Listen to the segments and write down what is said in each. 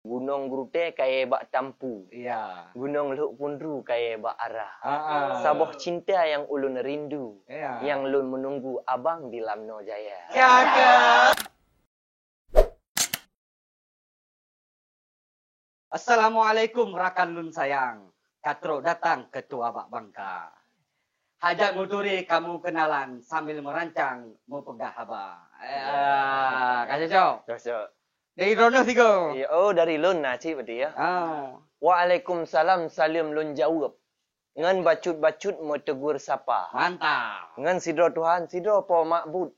Gunung Brute kaya bak tampu. Iya. Gunung Luk Pundru kaya bak arah. Saboh Saboh cinta yang ulun rindu. Iya. Yang lun menunggu abang di Lamno Jaya. Cakep. Assalamualaikum rakan lun sayang. Katro datang ketua Bak Bangka. Hajat muturi kamu kenalan sambil merancang mau pegah haba. Kasih cok. Cocok. Dari Rono tiga. Oh, dari lun nah cik berarti ya. Waalaikumsalam salam lun jawab. Ngan bacut-bacut mau tegur sapa. Mantap. Ngan sidro Tuhan, sidro po makbud.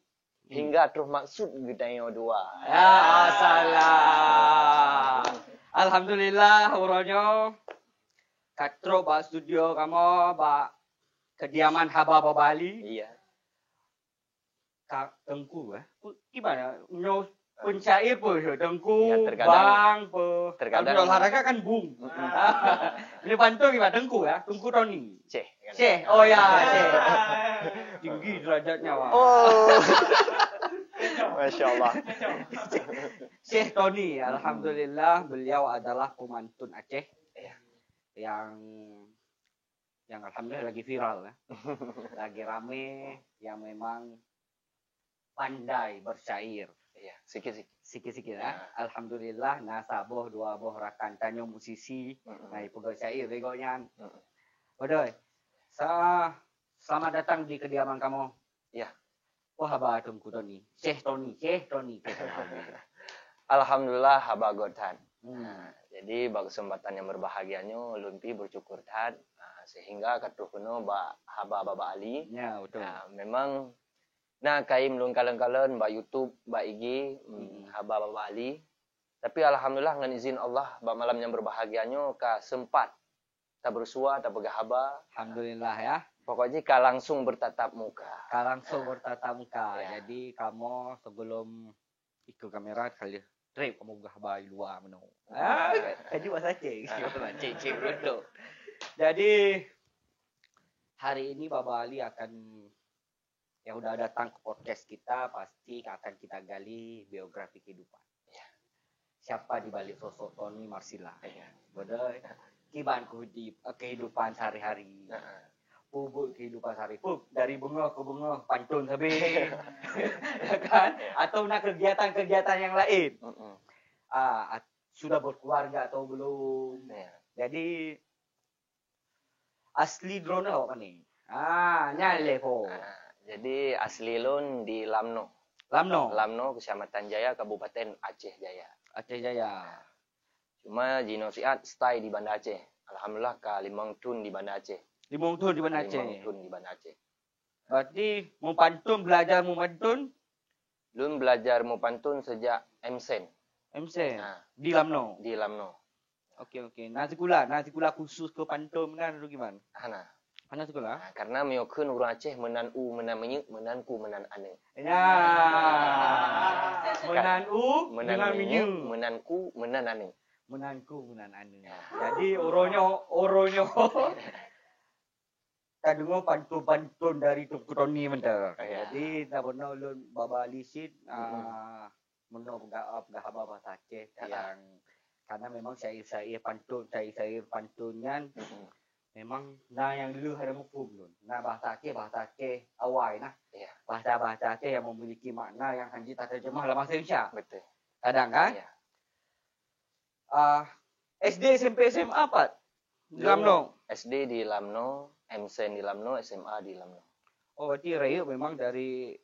Hingga terus maksud gedayo dua. Ya, salam. Alhamdulillah, Uronyo. Katro Bak studio kamu, Bak kediaman haba Bali. Iya. Kak Tengku gimana? Nyo pencair pun Tengku, Ya, terkadang- Bang pun. terkadang- Kalau olahraga kan bung. Ini bantu gimana? Tengku ya? Tengku Tony. Ceh. Ceh, oh ya, Ceh. Tinggi derajatnya, Wak. Oh. Masya Allah. Syekh Tony, alhamdulillah beliau adalah pemantun Aceh yang alhamdulillah lagi viral ya. Lagi rame, yang memang pandai bersyair. Iya, sikit-sikit. Sikit-sikit ya. Alhamdulillah nasaboh dua boh rakan tanyo musisi, nah pegawai syair begonya. Bodoh. Selamat datang di kediaman kamu. Iya. Wah, haba Tengku Tony. Syekh Tony. Alhamdulillah haba gotan. Hmm. Jadi bagi kesempatan yang berbahagianya lumpi bersyukur tad sehingga katuhno ba haba baba Ali. Ya, betul. Nah, memang kaim lun kalen-kalen ba YouTube, ba IG haba baba Ali. Tapi alhamdulillah dengan izin Allah ba malam yang berbahagianya ka sempat ta bersua ta pegah haba. Alhamdulillah ya. Pokoknya ka langsung bertatap muka. Langsung bertatap muka. Ya. Jadi kamu sebelum ikut kamera kali trip kamu gah bayi luar meno. Jadi bahasa Aceh. Cik bruto. Jadi hari ini Baba Ali akan yang udah datang ke podcast kita pasti akan kita gali biografi kehidupan. Ya. Siapa di balik sosok Tony Marsila? Ya. Bodoh. Kiban kehidupan sehari-hari. Pupuk kehidupan sehari. Dari bunga ke bunga, pantun sabi. Kan? Atau nak kegiatan-kegiatan yang lain. Sudah berkeluarga atau belum. Jadi asli drone apa nih? Nyale po. Jadi asli lun di Lamno. Lamno, Kecamatan Jaya, Kabupaten Aceh Jaya. Aceh Jaya. Cuma Jino Siat stay di Banda Aceh. Alhamdulillah ka Limang Tun di Banda Aceh. Limang Tun di Banda Aceh. Limang Tun di Banda Aceh. Berarti mau pantun, belajar mau pantun? Lun belajar mau pantun sejak MSen. MSen? Di Lamno? Di Lamno. Oke. Nasi gula khusus ke pantun kan atau gimana? Nasi gula? Karena miokun orang Aceh menan u, menan menyu, menan ku, menan ane. Ya. Menan u, Menan dengan menyu, menyu. menan ku, menan ane. Menanku menan ane. Jadi oronyo. Kadang pantun dari Tengku Tony mentar. Jadi tak pernah ulun Baba lisit meno haba bahasa Aceh yang karena memang syair pantunnya memang yang dulu ada hukum lun. Bahasa Aceh awal bahasa Aceh yang memiliki makna yang hanya tak terjemah dalam bahasa Indonesia. Betul. Kadang kan? SD, SMP, SMA apa? Di Lamno. SD di Lamno, MSen di Lamno, SMA di Lamno. Oh, berarti Rayo memang dari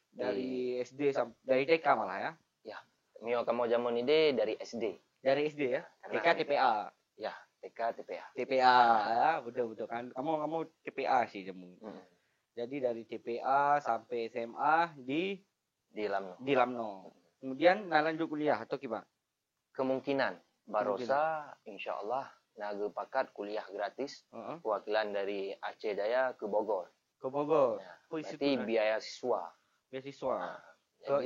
SD sampai dari TK malah ya? Ya, mio kamu jamun ini dari SD. Dari SD ya? TK TPA. Ya, TK TPA. TPA ya, betul kan. Kamu TPA sih jamu. Jadi dari TPA sampai SMA di Lamno. Kemudian lanjut kuliah atau gimana? Kemungkinan Barosa insya Allah naga pakat kuliah gratis perwakilan dari Aceh Jaya ke Bogor. Ke Bogor. Ya, berarti biaya siswa. Ke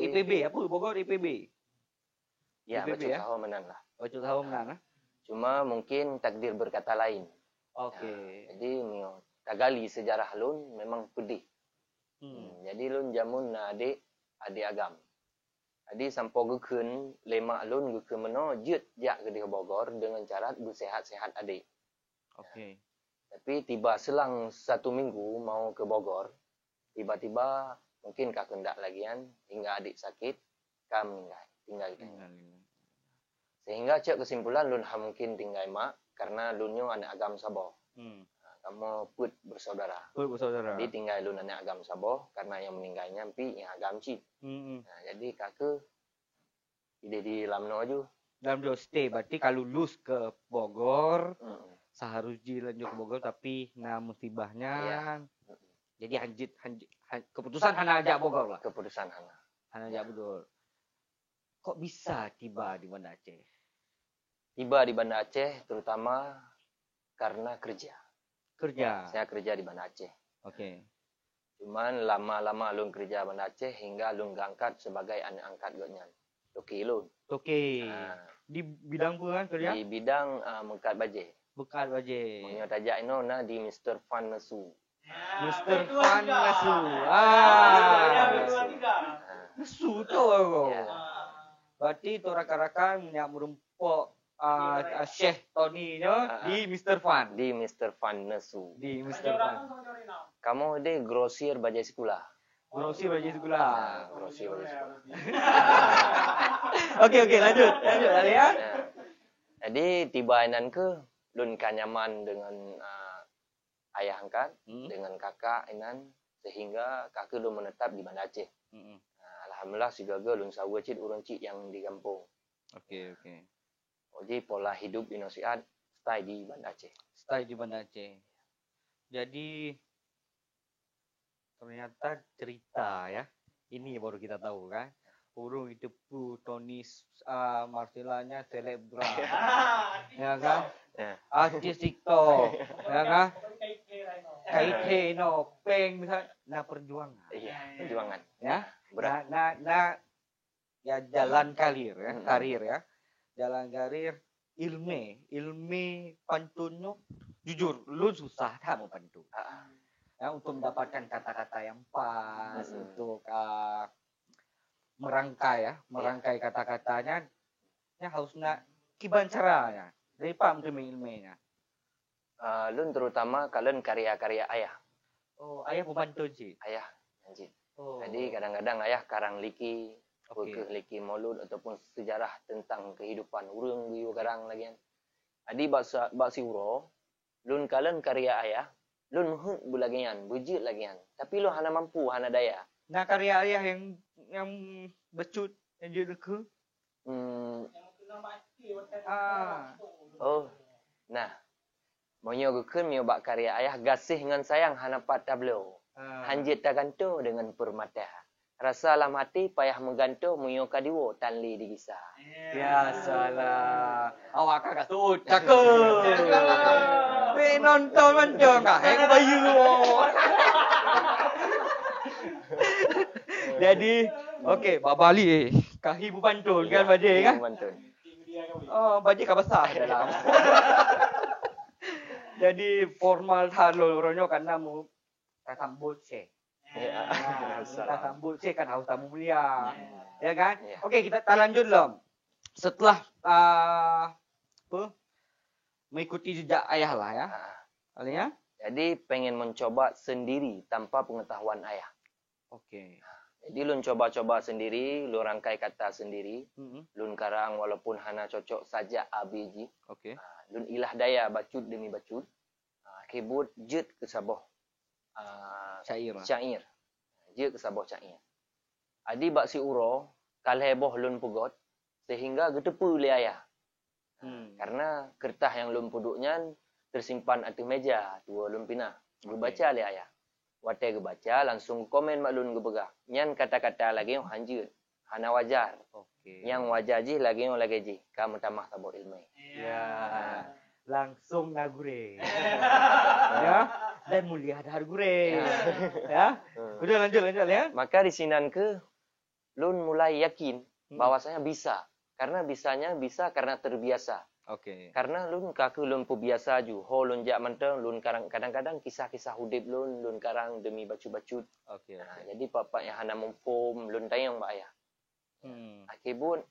IPB apa? Bogor IPB. Ya, IPB ya? menan lah. Tahun menan. Cuma mungkin takdir berkata lain. Oke. Ya, jadi mio tagali sejarah lun memang pedih. Jadi lun jamun adik agam. Jadi sampai gekun lemak lun gekun meno jet jak ke di Bogor dengan cara bersehat-sehat adik. Okey. Tapi tiba selang 1 minggu mau ke Bogor, tiba-tiba mungkin kak kendak lagian hingga adik sakit, kak meninggal, tinggal gitu. Sehingga cek kesimpulan lun mungkin tinggal mak karena lunyo anak agam Sabah. Kamu put bersaudara. Put bersaudara. Jadi tinggal lun anak agam Sabah karena yang meninggalnya pi yang agam Cid. Nah, jadi kakak ide di Lamno aja. Dalam stay berarti kalau lulus ke Bogor, seharusnya lanjut ke Bogor tapi nah musibahnya jadi keputusan hana ajak Bogor lah. Keputusan hana. Hana ajak Bogor. Kok bisa tiba di Banda Aceh? Tiba di Banda Aceh terutama karena kerja. Kerja. Saya kerja di Banda Aceh. Okey. Cuman lama-lama lun kerja Banda Aceh hingga lun angkat sebagai anak angkat gonyan. Toki lun. Toki. Di bidang apa kan kerja? Di bidang mengkat baje. Bekat baje. Menyo tajak ino na di Mr. Fan Nesu. Mr. Fan Nesu. Nesu tu aku. Berarti tu rakan-rakan yang merumpuk Syekh Tony di Mr. Fan. Di Mr. Fan Nesu. Di Mr. Fan. Kamu de grosir baju sekolah. Grosir baju sekolah. Grosir baju sekolah. Okey, lanjut ya. Jadi tiba inan ke lun kanyaman dengan ayah angkat, dengan kakak inan sehingga kakak lun menetap di Banda Aceh. Alhamdulillah sigaga lun sawa cid urang cid yang di kampung. Okey. Jadi pola hidup inosiat stay di Banda Aceh. Stay di Banda Aceh. Jadi ternyata cerita ya. Ini baru kita tahu kan. Urung itu Tony Marcelanya selebgram. Ya kan? Artis TikTok. Ya kan? Kaite no peng misalnya perjuangan. Iya, perjuangan. Ya. Berat. Ya jalan karir ya, karir ya. Jalan karir ilmi pantunnya jujur lu susah tak mau pantun. Ya, untuk mendapatkan kata-kata yang pas untuk merangkai kata-katanya ya harusnya kiban caranya dari paham ilminya. Lun terutama kalian karya-karya ayah. Oh, ayah pembantu sih. Ayah, anjing. Oh. Jadi kadang-kadang ayah karang liki, Okey. liki maulud ataupun sejarah tentang kehidupan urang biu karang lagi. Jadi bak siuro, lun kalian karya ayah, lun hut bulagian, bujit lagian. Tapi lu hana mampu, hana daya. Nah, karya ayah yang becut yang jadi ke? Oh. Nah. Monyo gekun mio bak karya ayah gasih dengan sayang hana pat tablo. Hanjit taganto dengan permata. Rasa lam hati payah mengganto munyo kadiwo tanli digisah. Ya salah. Awak kagak tuh cakep. Nonton enggak heng bayu. Jadi, okey, Bali kahi pantun kan baje kan? Oh, baje ka besar dalam. Jadi formal thalo ronyo karena mau sambut sih. Sambut sih kan harus tamu mulia. Ya kan? Okey, kita lanjut loh. Setelah mengikuti jejak ayah lah ya. Alnya? Jadi pengen mencoba sendiri tanpa pengetahuan ayah. Okey. Jadi lun coba-coba sendiri, lun rangkai kata sendiri. Lun karang walaupun hana cocok saja ABG. Okey. Lun ilah daya bacut demi bacut. Kebut jet ke sabah syair. Jet ke sabah syair. Adi bak si uro kalheboh lun pugot sehingga getepu le ayah. Karena kertas yang lun puduknya tersimpan atas meja dua lun pinah. Gebaca le ayah. Wate gebaca langsung komen mak lun gebegah. Nyan kata-kata lagi yang hanjut. Hana wajar. Yang wajar ji lagi yang lagi ji. Kamu tamah tabur ilmu. Ya. Langsung nagure. Ya. Dan mulia dahar gure. Ya. Udah lanjut ya. Maka di sinan ke lun mulai yakin bahwasanya bisa. Karena bisanya bisa karena terbiasa. Okey. Karena lun kaku lun pubiasa ju. Ho lun jak menteng lun kadang-kadang kisah-kisah hudip lun karang demi bacut-bacut. Okey. Jadi bapak yang hana mumpum lun tayang mbak ayah. Akibut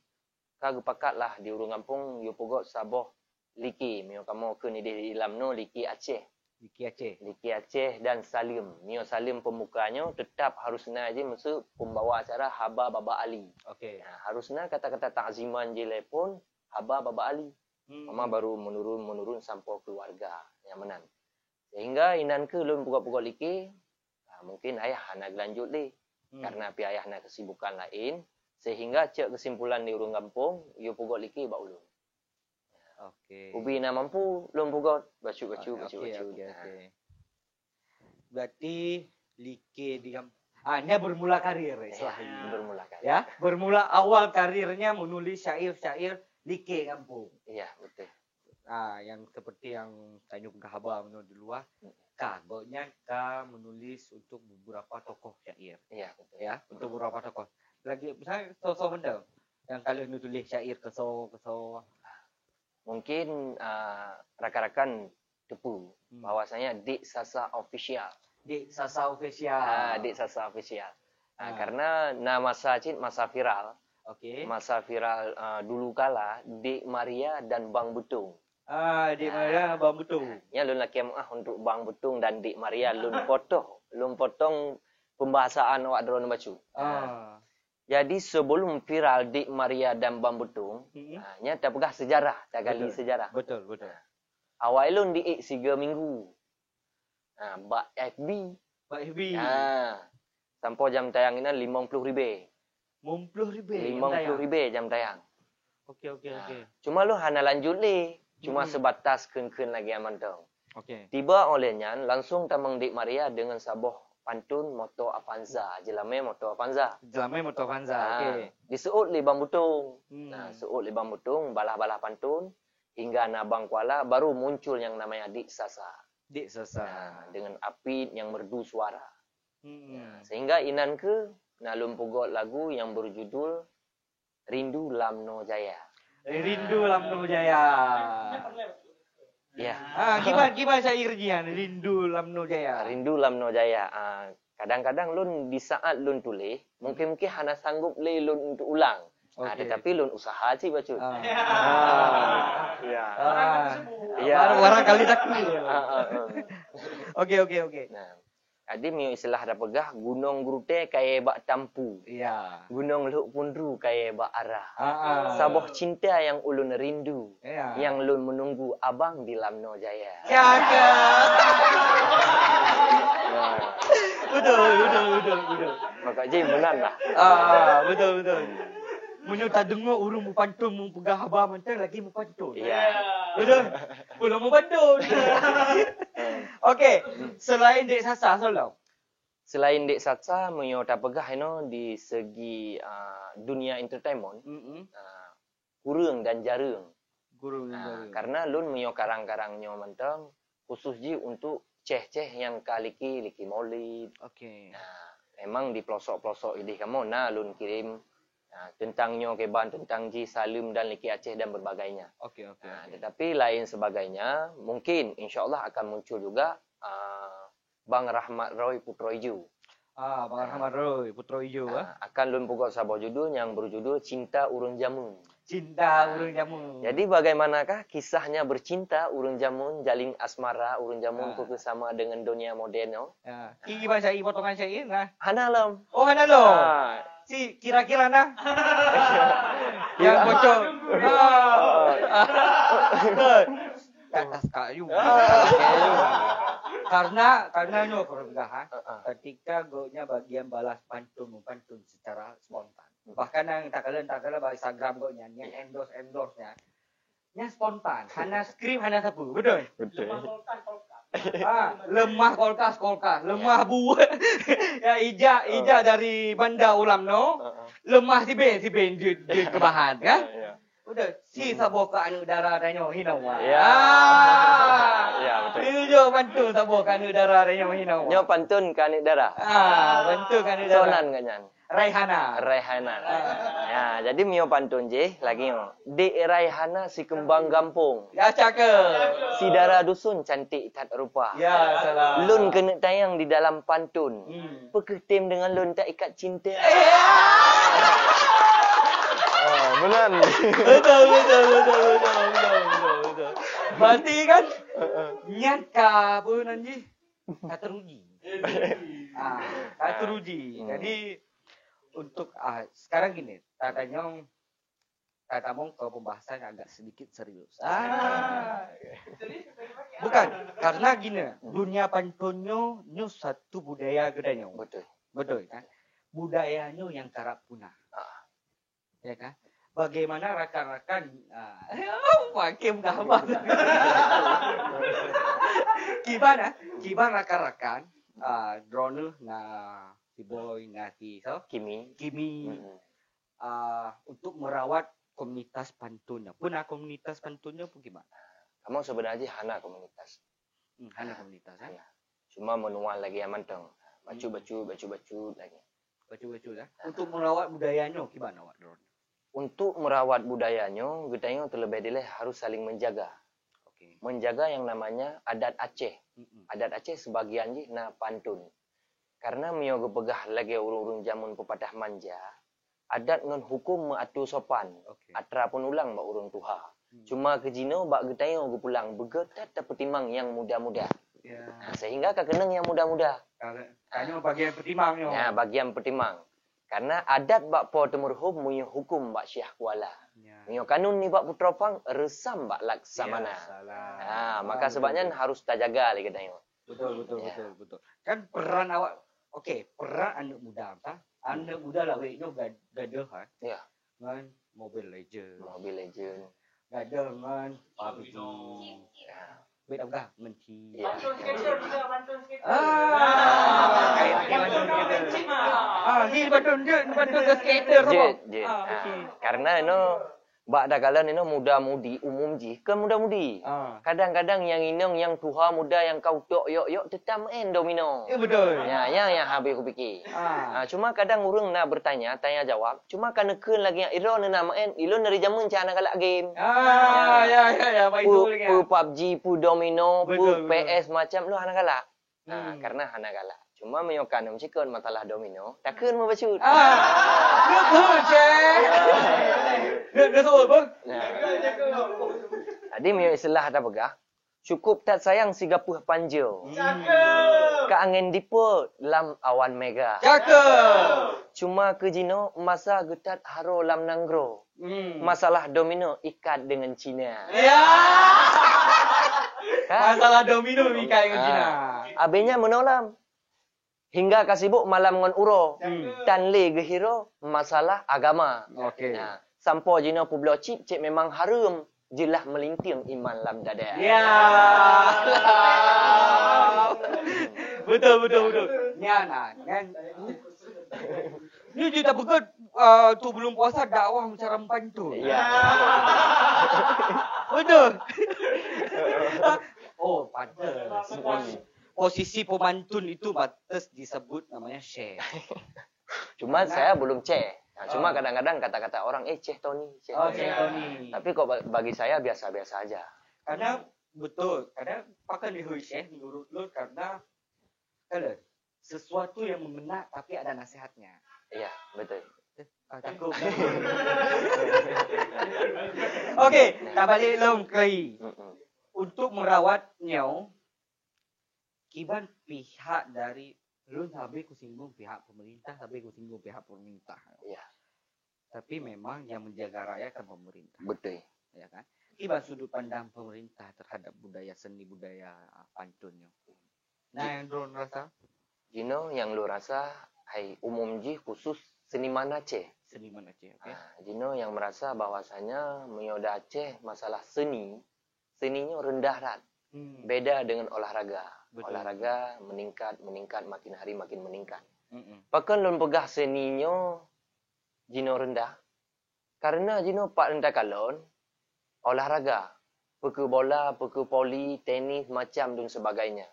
ka gepakat lah di urung kampung yo pogot saboh liki mio kamu ke ni di dalam no liki Aceh. Liki Aceh dan Salim. Mio Salim pembukanya tetap harusnya je mesti pembawa acara Haba Baba Ali. Okey. Harusnya kata-kata takziman je pun Haba Baba Ali. Mama baru menurun sampai keluarga yang menan. Sehingga inan ke lun pokok-pokok liki mungkin ayah nak lanjut le. Karena pi ayah nak kesibukan lain sehingga cek kesimpulan di urung kampung yo pokok liki ba ulun. Okey. Ubi nak mampu lun pokok bacu. Okey. Berarti liki di hanya bermula karir bermula karir. Ya, bermula awal karirnya menulis syair-syair liki kampung. Iya, betul. Yang seperti yang Tanjung Kahaba menurut di luar, kagoknya menulis untuk beberapa tokoh syair. Iya, betul. Ya, untuk beberapa tokoh. Lagi misalnya sosok benda yang kalian tulis syair keso. Mungkin rakan-rakan tepu bahwasanya Dik Sasa Official. Dik Sasa Official. Dik Sasa Official. Karena masa viral. Okey. Masa viral dulu kala Dik Maria dan Bang Butung. Dik Maria Bang Butung. Ya lun laki untuk Bang Butung dan Dik Maria lun potong pembahasan awak drone bacu. Jadi sebelum viral Dik Maria dan Bang Butung, nya tak pegah sejarah, tak gali sejarah. Betul. Awal lun di 3 minggu. Bak FB. Sampai jam tayang ini 50,000. 50,000 jam tayang. Okey. Cuma lu hana lanjut le. Cuma sebatas kun lagi aman tau. Okey. Tiba olehnya langsung tamang Dik Maria dengan saboh pantun moto Avanza. Jelame moto Avanza. Okey. Disuut li Bang Butung. Suut li Bang Butung balah-balah pantun hingga Nabang Kuala baru muncul yang namanya Dik Sasa. Dengan api yang merdu suara. Sehingga inan ke nalum pugot lagu yang berjudul Rindu Lamno Jaya. Ya. Gimana syairnya Rindu Lamno Jaya? Kadang-kadang lun di saat lun tulis, mungkin hana sanggup le lun untuk ulang. Tetapi lun usaha sih bacut. Orang kali takut. Okey. Nah, adi mio istilah dah pegah gunung Grute kaya bak tampu. Ya. Gunung Luk Pundru kaya bak arah. Saboh cinta yang ulun rindu. Yang lun menunggu abang di Lamno Jaya. Cakap. Betul. Maka je menan lah. Betul. Menu tak dengar urung mupantun mupegah haba mentang lagi mupantun. Ya. Betul. Belum mupantun. Okey, selain Dik Sasa solau. Selain Dik Sasa menyo tak pegah di segi dunia entertainment. Kurang dan jarang. Karena lun menyo karang-karangnya mentang khusus ji untuk ceh-ceh yang liki maulid. Okey. Memang di pelosok-pelosok ini kamu lun kirim tentangnya keban tentang Ji Salim dan Liki Aceh dan berbagainya. Okey. Tetapi lain sebagainya mungkin insya-Allah akan muncul juga Bang Rahmat Roy Putro Ijo. Bang Rahmat Roy Putro Ijo akan lun pokok saboh judul yang berjudul Cinta Urun Jamun. Jadi bagaimanakah kisahnya bercinta urun jamun, jalin asmara urun jamun bersama dengan dunia modern? Ini bahasa potongan syair nah. Hanalam. Oh hanalam. Si kira-kira nah. Yang bocor. Atas kayu. Karena ketika gonya bagian balas pantun secara spontan. Bahkan yang tak kala bahasa Instagram gonya yang endorse-nya nya spontan. Hana skrip hana sapu. Betul. Lemah kulkas, lemah buah. Ya ija dari Banda Ulam no. Lemah si ben di kebahan kan? Udah si saboka anu darah danyo hinawa. Ya betul. Itu pantun saboka anu darah danyo hinawa. Nyo pantun kan darah. Pantun kan darah. Sonan kanyan. Raihana. Ya, jadi mio pantun je lagi yo. Di Raihana si kembang gampung. Ya cakep. Si darah dusun cantik tak rupa. Ya salah. Lun kena tayang di dalam pantun. Peketim dengan lun tak ikat cinta. Benar. Betul. Berarti kan niat ka apa nanti? Tak teruji. Tak teruji. Jadi untuk sekarang gini, Tatanyong ke pembahasan agak sedikit serius. Bukan, karena gini, dunia pantunyo nyo satu budaya gedanya. Betul kan? Budayanya yang kerap punah. Ya kan? Bagaimana rakan-rakan makin gambar. Gimana rakan-rakan drone na si Boy na si Kimi untuk merawat komunitas pantunnya. Pernah komunitas pantunnya pun gimana? Kamu sebenarnya hana komunitas. Hana komunitas kan? Cuma menual lagi yang manteng. Bacu lagi. Bacu lah. Untuk merawat budayanya gimana Wak Drone? Untuk merawat budayanya, kita terlebih dahulu harus saling menjaga. Okay. Menjaga yang namanya adat Aceh. Adat Aceh sebagian je na pantun. Karena mioga pegah lagi urung-urung jamun pepatah manja. Adat ngan hukum mengatur sopan. Okay. Atra pun ulang bak urung tuha. Cuma ke jino bak getayo go pulang begetat petimang yang muda-muda. Yeah. Sehingga kakeneng yang muda-muda. Kayaknya bagian petimangnya. Ya, bagian petimang. Karena adat bak po temurhum muyo hukum bak syah kuala. Yeah. Muyo kanun ni bak putropang resam bak laksamana. Maka sebabnya harus terjaga lagi ketayo. Betul. Kan peran awak, peran anak muda apa? Anak muda lah weknya gadah kan? Ya. Dengan Mobile Legend. Gadah dengan PUBG. Wait apa? Menci. Pantun skater juga, pantun skater. Ni pantun skater. Karena ini bak dakalan ini muda-mudi umum ji ke muda-mudi. Kadang-kadang yang inong yang tuha muda yang kau tok yok tetap main domino. Betul. Ya, yang habis aku fikir. Cuma kadang orang nak bertanya, tanya jawab. Cuma kan nekeun lagi yang iro nak main, ilo dari jamun cana kalak game. Ya, baik tu lagi. Pu PUBG, pu domino, Betul, pu PS macam lu anak kalak. Karena anak kalak. Cuma menyokan cikon masalah domino, takkan mau bacut. Betul, Cik. Betul, Bang. Tadi mio istilah ada begah. Cukup tak sayang si gapuh panjo. Ka angin dipo lam awan mega. Cakep. Cuma ke jino masa getat haro lam nanggro. Masalah domino ikat dengan Cina. Ya. Masalah domino ikat dengan Cina. Abenya menolam. Hingga kasibuk malam ngon uro. Tan le gehiro masalah agama. Okey. Sampo jino publo cip memang harum. Jelah melinting iman lam dada. Ya. Betul. Nyan. Ni kita begut tu belum puasa dakwah cara mempantu. Ya. Betul. Oh, pantas. Posisi pemantun itu batas disebut namanya Syekh. Cuma saya belum cek. Cuma kadang-kadang kata-kata orang, Ceh Tony. Ceh Tony. Tapi kok bagi saya biasa-biasa aja. Karena betul, kadang pakai lihui Syekh menurut lu karena sesuatu yang mengena tapi ada nasihatnya. Iya, betul. Cukup. Okey, tak balik long kali. Untuk merawatnya, kiban pihak dari lu sampai kusinggung pihak pemerintah, Ya. Tapi memang yang menjaga rakyat kan pemerintah. Betul. Ya kan? Kiban sudut pandang pemerintah terhadap budaya seni budaya pantunnya. Nah, yang lu rasa? Jino yang lu rasa, umum ji khusus seniman Aceh. Seniman Aceh, okey. Jino yang merasa bahwasanya menyoda Aceh masalah seninya rendah rat. Beda dengan olahraga. Betul. Olahraga meningkat, makin hari makin meningkat. Bahkan lun pegah seninya jino rendah. Karena jino pak rendah kalon olahraga. Peku bola, peku poli, tenis, macam dan sebagainya.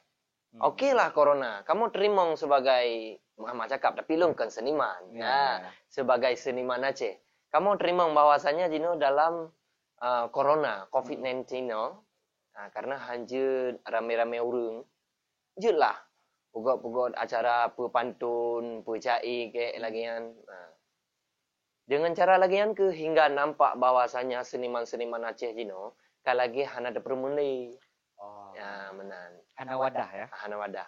Okeylah corona. Kamu terima sebagai Muhammad cakap, tapi lun kan seniman. Sebagai seniman Aceh. Kamu terima bahwasanya jino dalam corona, COVID-19 no. Karena hanya rame-rame urung. Jelah. Pugot-pugot acara pepantun, pecai ke lagi kan. Dengan cara lagian ke hingga nampak bahwasanya seniman-seniman Aceh Jino kalagi hana ada permulai. Oh. Ya, menan. Hana wadah ya. Hana wadah.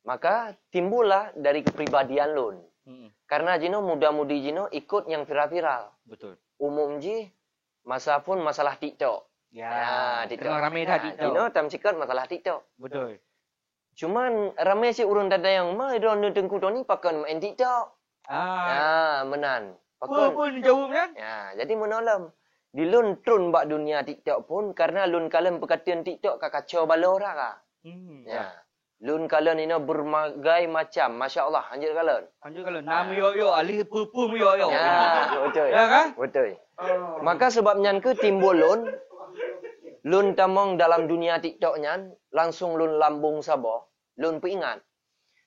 Maka timbullah dari kepribadian lun. Karena Jino muda-mudi Jino ikut yang viral-viral. Betul. Umum ji masa pun masalah TikTok. Ya, TikTok. kenal ramai dah TikTok. Jino tam sikit masalah TikTok. Betul. Cuman ramai si urun dada yang mai don tengku ni pakai main TikTok. Menan. Apa pun jawabnya? Ya, jadi menolom. Di lun trun bak dunia TikTok pun karena lun kalen perkataan TikTok kacau bala orang ah. Ya. Lun kalen ini berbagai macam, masya-Allah, anjir kalen. Anjir kalen nam yo alih pupum yo. Ya, betul. Ya kan? Betul. Maka sebabnya ke timbul lun tamong dalam dunia TikTok nyan langsung lun lambung sabo, lun peringat.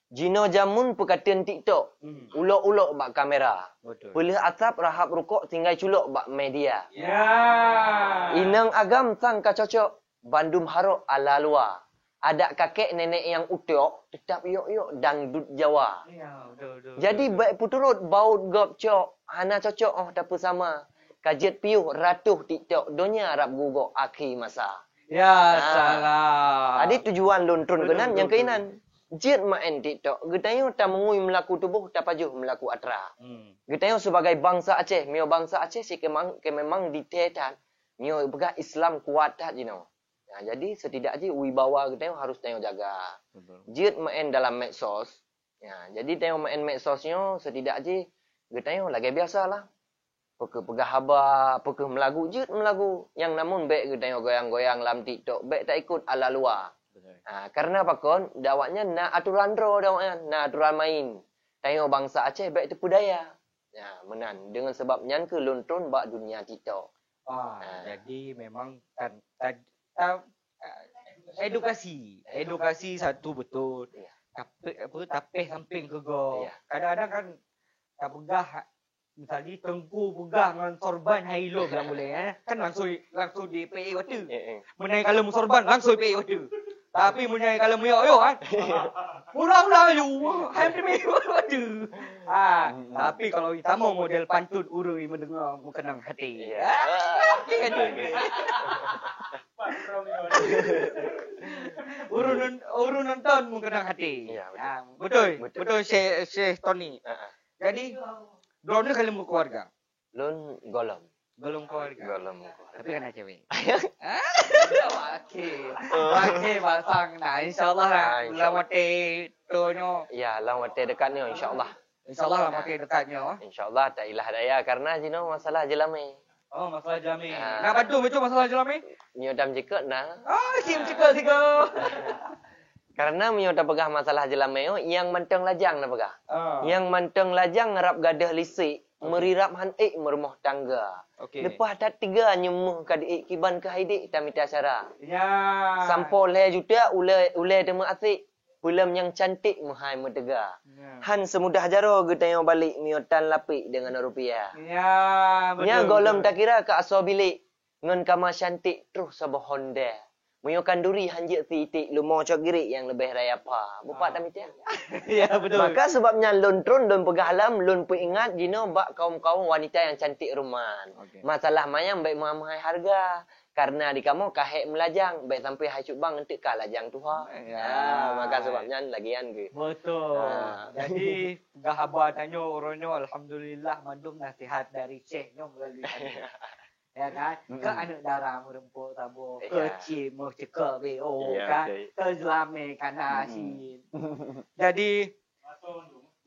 Jino jamun perkataan TikTok. Ulok-ulok bak kamera. Betul. Boleh atap rahap rukuk tinggal culok bak media. Ya. Inang agam sang kacocok. Bandum harok ala luar. Ada kakek nenek yang utok tetap yok-yok dangdut Jawa. Ya, betul. Jadi baik puturut baut gop cok. Hana cocok oh tak sama. Kajet piuh ratuh TikTok. Donya Arab gugok akhir masa. Ya, salah. Adi tujuan lontron kenan yang keinan. Jit main TikTok. Getayo tak mengui melaku tubuh tak pajuh melaku atra. Getayo sebagai bangsa Aceh, mio bangsa Aceh si memang ditetan. Mio begah Islam kuat tak jino. Ya, jadi setidaknya wibawa getayo harus tayo jaga. Jit main dalam medsos. Ya, jadi tayo main medsosnya setidaknya getayo lagi biasalah. Pegah haba, pegah melagu jit melagu. Yang namun baik getayo goyang-goyang dalam TikTok, baik tak ikut ala luar. Karena apa kon? Dawaknya nak aturan ro dawaknya, nak aturan main. Tayo bangsa Aceh baik tipu daya. Ya, menan. Dengan sebabnya ke lontron bak dunia TikTok. Jadi memang kan edukasi satu betul. Ya. Tapi samping ke go. Ya. Kadang-kadang kan tak pegah misalnya tengku pegah dengan sorban hailo bilang boleh kan langsung di PA waktu. Menai kalau mu sorban langsung PA waktu. Tapi menai kalau mu yo kan. Ulang-ulang ju. Hampir waktu. Tapi kalau kita mau model pantun urui mendengar mu kenang hati. Urun nonton mu kenang hati. Betul Syekh Tony. Jadi Drone kali mu keluarga. Lun golom. Golong keluarga. Golom. Tapi kan ada cewek. Okey, pasang. Nah, insyaallah bulan mati tonyo. Ya, lang wate dekatnya insyaallah. Insyaallah lah mati dekatnya. Insyaallah tak ilah daya karena jino masalah jelame. Oh, masalah jelame. Nak bantu betul masalah jelame? Mio dam jeket nah. Sim cekal. Karena mio tak pegah masalah jelame yang menteng lajang nak pegah. Yang menteng lajang ngerap gadah lisik, merirap hanik merumah tangga. Lepas tak tiga nyemuh kadik kiban ke haidik tamita syara. Ya. Sampo le juta ule dema asik. Pulam yang cantik mahai medega. Han semudah jaro getayo balik mio tan lapik dengan rupiah. Ya, betul. Nya golem tak kira ke aso bilik. Ngon kama cantik terus sabah Honda. Mio kanduri hanjik titik lumo cogiri yang lebih raya apa. Bupak tamita. Ya, betul. Maka sebabnya lontron don pegahalam lon peingat jino bak kaum-kaum wanita yang cantik ruman. Masalah mayang baik mahal harga. Karena di kamu kahek melajang, baik sampai hai cubang entek ka lajang tu ha. Maka sebabnya lagian ke. Betul. Jadi gahaba tanya oronyo alhamdulillah mandum nasihat dari Syekhnya melalui kami. Ya kan? Ke anak darah merempuk tabo, ke cik mau cekak BO kan, ke zelame kana asin. Jadi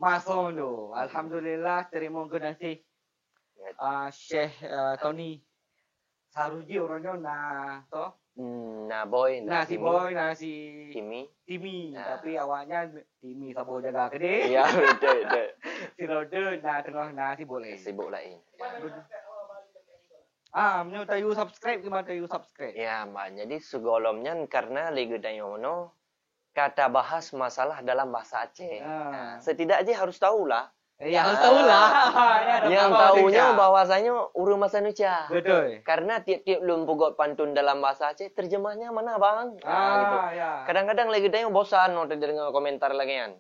masuk tu. Alhamdulillah terima kasih Syekh Tony. Saruji orangnya boy, si boy, si Timi. Tapi awalnya Timi sabo jaga gede. Ya, betul. Si Rode, tengah si boleh. Sibuk lain. Menyo tayu subscribe gimana tayu subscribe? Ya, Mbak. Jadi segolomnya karena lagi dayono kata bahas masalah dalam bahasa Aceh. Setidaknya harus tahulah. Ya, harus tahulah. Yang tahunya bahwasanya urus masa Nuca. Betul. Karena tiap-tiap lum pugot pantun dalam bahasa Aceh, terjemahnya mana bang? Gitu. Ya. Kadang-kadang lagi dayo bosan untuk dengar komentar lagi kan.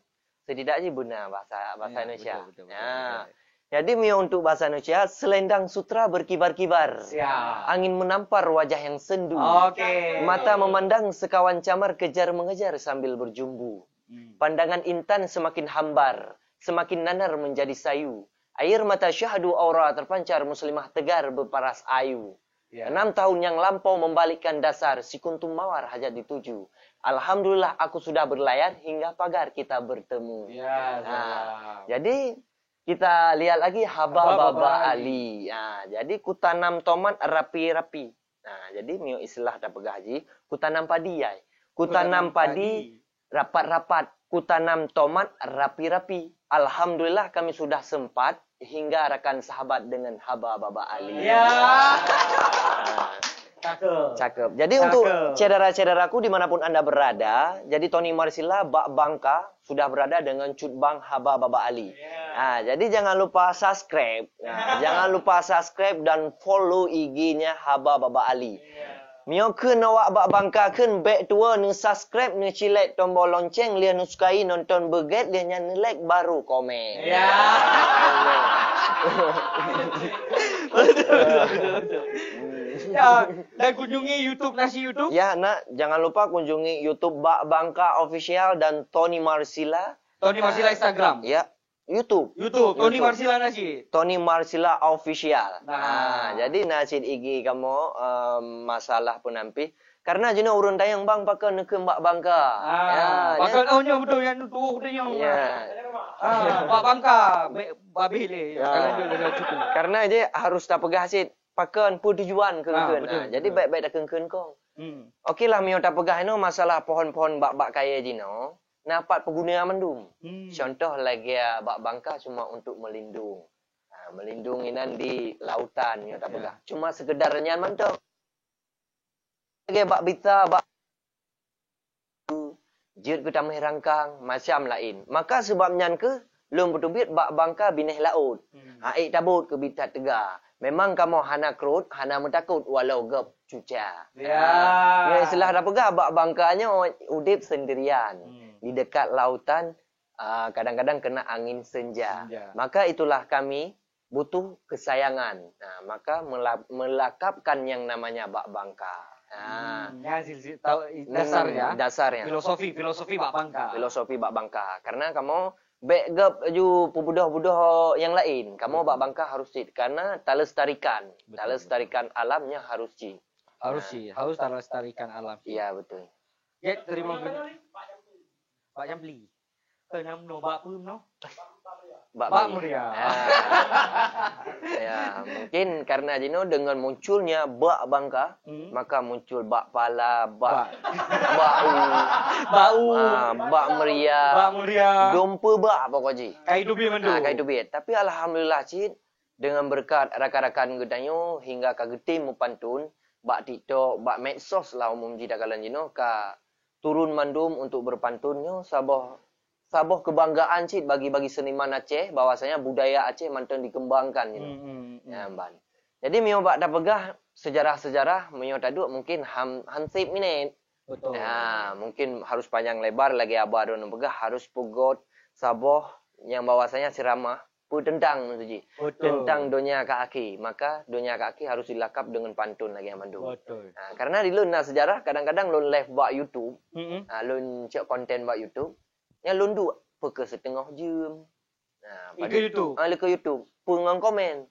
Setidaknya benar bahasa Indonesia. Betul. Jadi Mio untuk bahasa Indonesia, selendang sutra berkibar-kibar. Siap. Angin menampar wajah yang sendu. Oke. Mata memandang sekawan camar kejar mengejar sambil berjumbu. Pandangan intan semakin hambar, semakin nanar menjadi sayu. Air mata syahdu aura terpancar muslimah tegar berparas ayu. Ya. 6 tahun yang lampau membalikkan dasar, si kuntum mawar hajat dituju. Alhamdulillah aku sudah berlayar hingga pagar kita bertemu. Ya, Jadi kita lihat lagi Haba Baba Ali. Nah, jadi ku tanam tomat rapi-rapi. Nah, jadi Mio istilah dapat gaji, ku tanam padi ya. Ku tanam padi rapat-rapat, ku tanam tomat rapi-rapi. Alhamdulillah kami sudah sempat hingga rekan sahabat dengan Haba Baba Ali. Ya. Cakep. Jadi untuk cedera-cederaku dimanapun Anda berada, jadi Tony Marsila, Bak Bangka sudah berada dengan Cutbang Haba Baba Ali. Nah, jadi jangan lupa subscribe. Nah, jangan lupa subscribe dan follow IG-nya Haba Baba Ali. Mio keun awak Bak Bangka keun back tua nu subscribe nu cilet tombol lonceng lian nu sukai nonton beget lian nyan like baru komen. Ya. Ya, dan kunjungi YouTube Nasi YouTube. Ya, nak jangan lupa kunjungi YouTube Bak Bangka Official dan Tony Marsila. Tony Marsila Instagram. Ya, YouTube. Tony Marsila Nasi. Tony Marsila Official. Nah. Jadi nasid IG kamu masalah penampi. Karena jenis urun tayang bang pakai nekem Bak Bangka. Bakal tahunnya betul yang tuh dia. Ya. Bak Bangka, babi le. Karena dia harus tak pegah sid. Pakan pu tujuan ke jadi baik-baik dah kengken kong. Okeylah Mio tak pegah no masalah pohon-pohon bak-bak kaya jino. Napat pengguna mendung. Contoh lagi Bak Bangka cuma untuk melindung. Melindung inan di lautan Mio tak pegah. Cuma sekedarnya mantap. Lagi bak bita bak jut ke tamih rangkang macam lain. Maka sebabnya ke lum betubit Bak Bangka binih laut. Haik tabut ke bitat tegar. Memang kamu hana kerut, hana mentakut walau gep cuca. Ya, istilah dah pegah Bak Bangkanya udip sendirian. Di dekat lautan kadang-kadang kena angin senja. Maka itulah kami butuh kesayangan. Nah, maka melakapkan yang namanya Bak Bangka. Dasarnya. Filosofi Bak Bangka. Filosofi Bak Bangka. Karena kamu backup ju budoh-budoh yang lain. Kamu Bak Bangka harus cik. Karena tak lestarikan. Tak lestarikan alamnya harus cik. Harus tak lestarikan alam. Iya, betul. Ya, terima kasih. Pak Jamli. Kenam no Bak Pum no? Bak Muria. Ya, mungkin karena Jino dengan munculnya Bak Bangka, maka muncul Bak Pala, Bak Bau, Bak Meria, Dompa Bak pokoknya. Kai dubi mendu. Kai dubi. Tapi alhamdulillah cid dengan berkat rakan-rakan gedanyo hingga ka getim pantun, Bak TikTok, Bak medsos lah umum jida kalan Jino ka turun mandum untuk berpantunnya Saboh kebanggaan cid bagi seniman Aceh bahwasanya budaya Aceh mantan dikembangkan gitu. Ya, ban. Jadi Mio bak dah pegah sejarah-sejarah Mio taduk mungkin hansip minit. Betul. Ya, mungkin harus panjang lebar lagi abah don pegah harus pugot saboh yang bahwasanya ceramah tentang mensuji. Tentang dunia kaki. Maka dunia kaki harus dilakap dengan pantun lagi Amandung. Betul. Nah, karena di lun sejarah kadang-kadang lun live buat YouTube. Lun cek konten buat YouTube. Yang lundu peke setengah jam. Nah, ke YouTube. Ke YouTube. Pengang komen.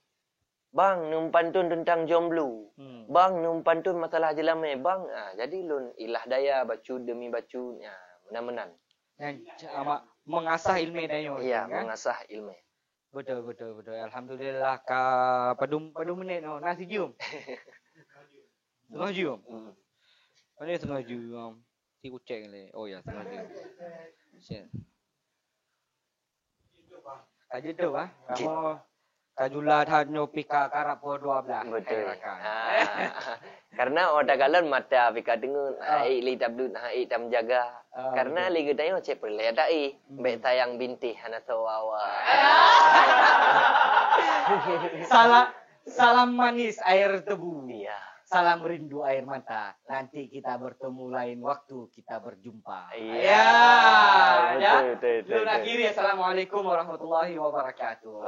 Bang, num pantun tentang jomblo. Bang, num pantun masalah jelame. Bang, jadi lun ilah daya bacu demi bacu. Ya, menan-menan. Mengasah ilmu dayo. Iya, kan? Mengasah ilmu. Betul. Alhamdulillah ka padum menit no nasi jum. Setengah jum. Ini setengah jum. Si ucek le. Oh ya, setengah jum. Kaji tu kamu kajulah tanyo pika karap po 12. Betul. Karena oda galan mata pika dengun ai li tabdut ai tam jaga. Karena li gedayo cek perle dai baik tayang binti hana tawawa. Salam manis air tebu. Iya. Salam rindu air mata. Nanti kita bertemu lain waktu kita berjumpa. Iya. Betul. Akhiri. Assalamualaikum warahmatullahi wabarakatuh.